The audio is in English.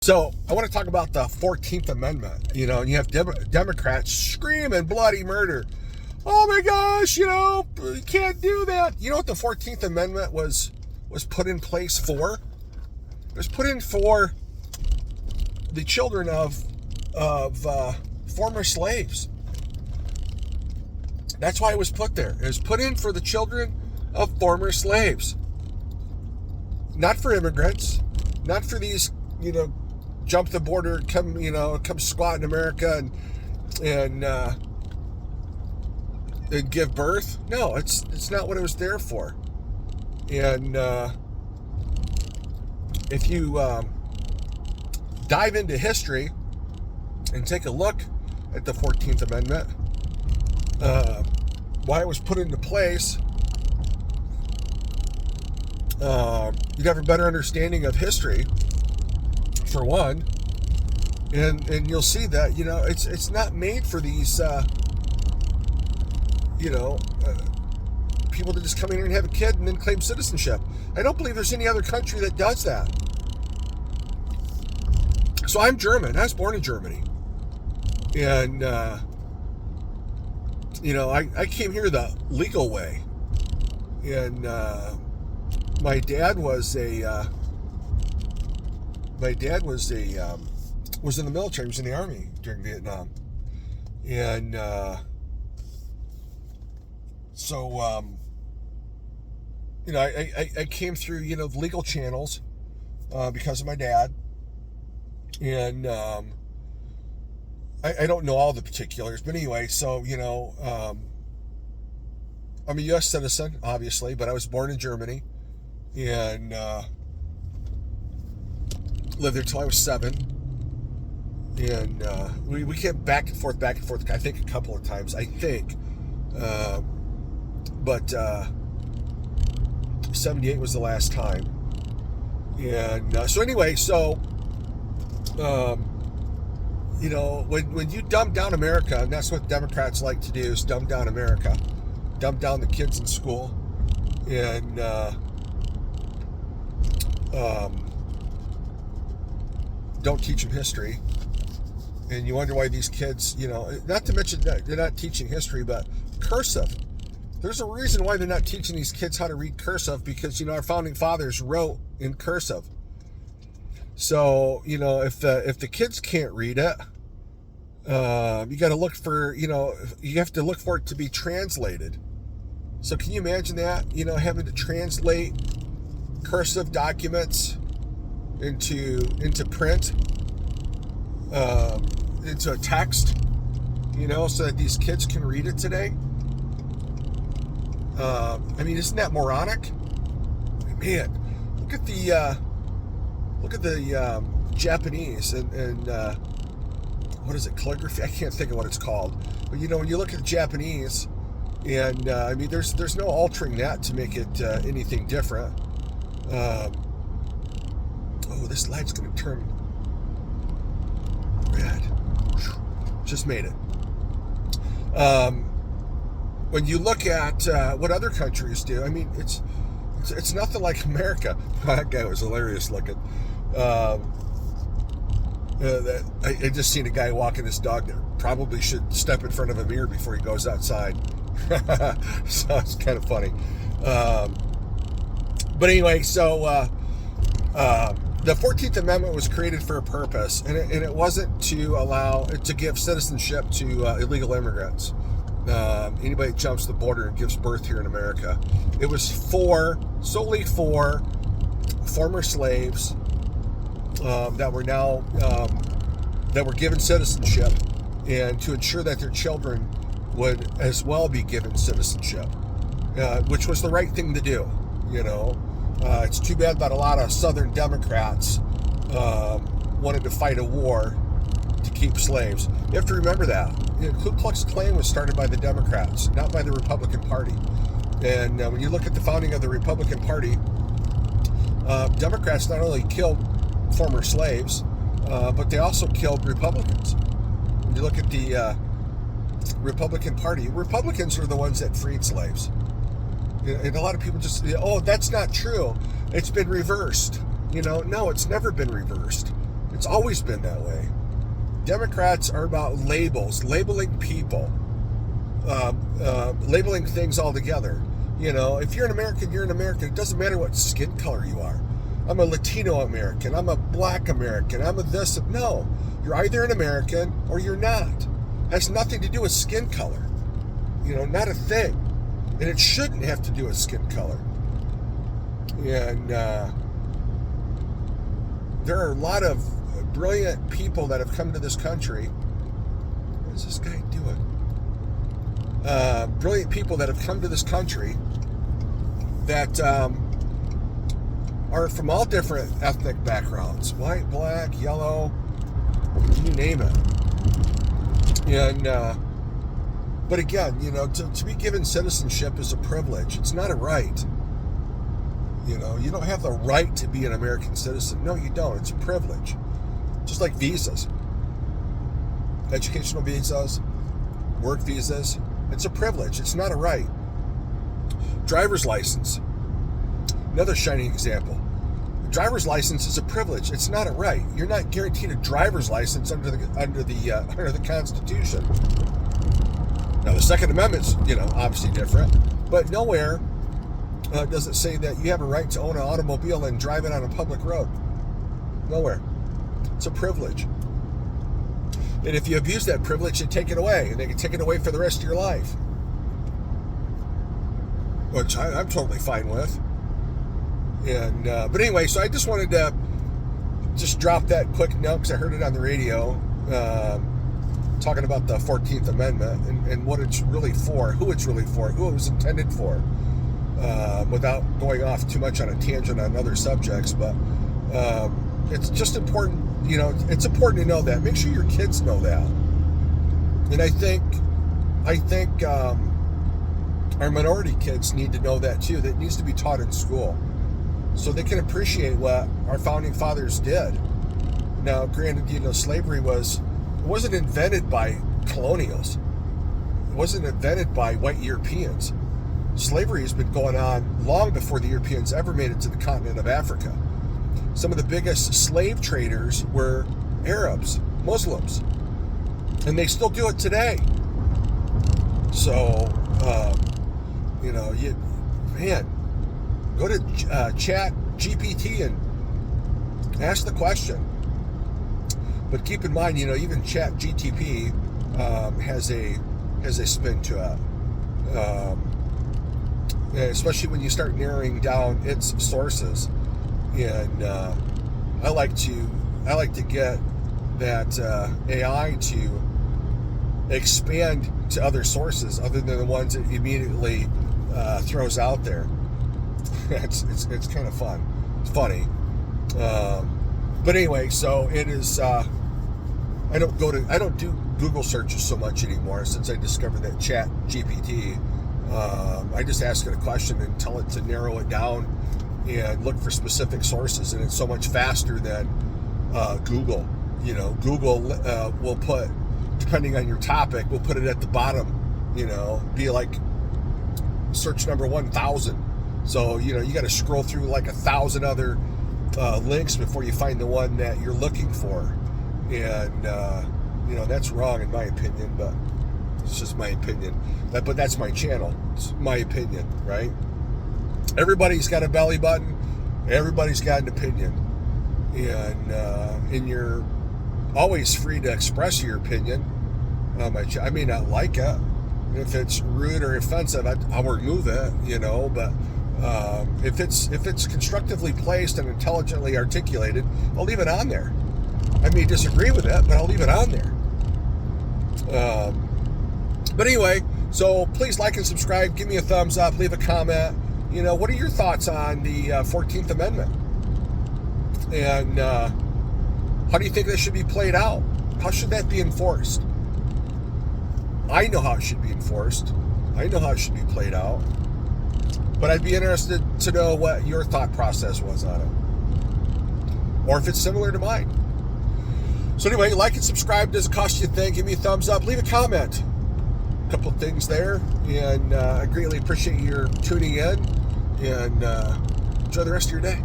So I want to talk about the 14th Amendment, and you have Democrats screaming bloody murder. Oh my gosh, you can't do that. You know what the 14th Amendment was put in place for? It was put in for the children of former slaves. That's why it was put there. It was put in for the children of former slaves. Not for immigrants, not for these, jump the border, come squat in America and give birth. No, it's not what it was there for. And if you dive into history and take a look at the 14th Amendment, why it was put into place, you'd have a better understanding of history, for one, and you'll see that it's not made for these people to just come in here and have a kid and then claim citizenship. I don't believe there's any other country that does that. So I'm German. I was born in Germany, and I came here the legal way, and my dad was in the military. He was in the Army during Vietnam. And I came through, the legal channels because of my dad. And I don't know all the particulars. But anyway, so, I'm a U.S. citizen, obviously, but I was born in Germany. And lived there till I was 7, and we came back and forth, I think a couple of times, but 78 was the last time. And when you dumb down America, and that's what Democrats like to do, is dumb down America, dumb down the kids in school, and don't teach them history, and you wonder why these kids, not to mention that they're not teaching history, but cursive. There's a reason why they're not teaching these kids how to read cursive, because, our founding fathers wrote in cursive. So, if the kids can't read it, you got to look for, you have to look for it to be translated. So can you imagine that, having to translate cursive documents into print, into a text, so that these kids can read it today? Isn't that moronic? Man, look at the Japanese and what is it, calligraphy? I can't think of what it's called. But when you look at the Japanese, and there's no altering that to make it anything different. This light's going to turn red. Just made it. When you look at what other countries do, it's nothing like America. That guy was hilarious looking. I just seen a guy walking his dog that probably should step in front of a mirror before he goes outside. So it's kind of funny. But anyway, so the 14th Amendment was created for a purpose, and it wasn't to give citizenship to illegal immigrants. Anybody that jumps the border and gives birth here in America. It was solely for former slaves that were now that were given citizenship, and to ensure that their children would as well be given citizenship, which was the right thing to do. It's too bad that a lot of Southern Democrats wanted to fight a war to keep slaves. You have to remember that. Ku Klux Klan was started by the Democrats, not by the Republican Party. And when you look at the founding of the Republican Party, Democrats not only killed former slaves, but they also killed Republicans. When you look at the Republican Party, Republicans were the ones that freed slaves. And a lot of people just, that's not true. It's been reversed. No, it's never been reversed. It's always been that way. Democrats are about labels, labeling people, labeling things altogether. You know, if you're an American, you're an American. It doesn't matter what skin color you are. I'm a Latino American. I'm a Black American. I'm a this. No, you're either an American or you're not. It has nothing to do with skin color. You know, not a thing. And it shouldn't have to do with skin color. And there are a lot of brilliant people that have come to this country. What is this guy doing? Brilliant people that have come to this country that are from all different ethnic backgrounds. White, black, yellow, you name it. And but again, you know, to be given citizenship is a privilege. It's not a right. You know, you don't have the right to be an American citizen. No, you don't. It's a privilege. Just like visas. Educational visas, work visas. It's a privilege. It's not a right. Driver's license. Another shining example. A driver's license is a privilege. It's not a right. You're not guaranteed a driver's license under the Constitution. Now, the Second Amendment's, you know, obviously different, but nowhere does it say that you have a right to own an automobile and drive it on a public road. Nowhere. It's a privilege. And if you abuse that privilege, they take it away, and they can take it away for the rest of your life, which I'm totally fine with. And but anyway, so I just wanted to just drop that quick note because I heard it on the radio, talking about the 14th Amendment and what it's really for, who it's really for, who it was intended for, without going off too much on a tangent on other subjects. But it's just important, you know, it's important to know that. Make sure your kids know that. And I think our minority kids need to know that too. That needs to be taught in school, so they can appreciate what our founding fathers did. Now, granted, you know, slavery wasn't invented by colonials. It wasn't invented by white Europeans. Slavery has been going on long before the Europeans ever made it to the continent of Africa. Some of the biggest slave traders were Arabs, Muslims, and they still do it today. So, you know, go to Chat GPT and ask the question. But keep in mind, you know, even Chat GTP has a spin to it, especially when you start narrowing down its sources. And I like to get that AI to expand to other sources other than the ones it immediately throws out there. It's kind of fun. It's funny. But anyway, so it is. I don't do Google searches so much anymore since I discovered that Chat GPT. I just ask it a question and tell it to narrow it down and look for specific sources, and it's so much faster than Google. You know, Google will put, depending on your topic, will put it at the bottom. You know, be like search number 1,000. So, you know, you got to scroll through like 1,000 other links before you find the one that you're looking for. And, you know, that's wrong in my opinion, but it's just my opinion. But that's my channel. It's my opinion, right? Everybody's got a belly button. Everybody's got an opinion. And you're always free to express your opinion. I may not like it. If it's rude or offensive, I'll remove it, you know, but if it's constructively placed and intelligently articulated, I'll leave it on there. I may disagree with it, but I'll leave it on there. But anyway, so please like and subscribe, give me a thumbs up, leave a comment. You know, what are your thoughts on the 14th Amendment? And how do you think that should be played out? How should that be enforced? I know how it should be enforced. I know how it should be played out. But I'd be interested to know what your thought process was on it. Or if it's similar to mine. So anyway, like and subscribe. Doesn't cost you a thing. Give me a thumbs up. Leave a comment. A couple of things there. And I greatly appreciate your tuning in. And enjoy the rest of your day.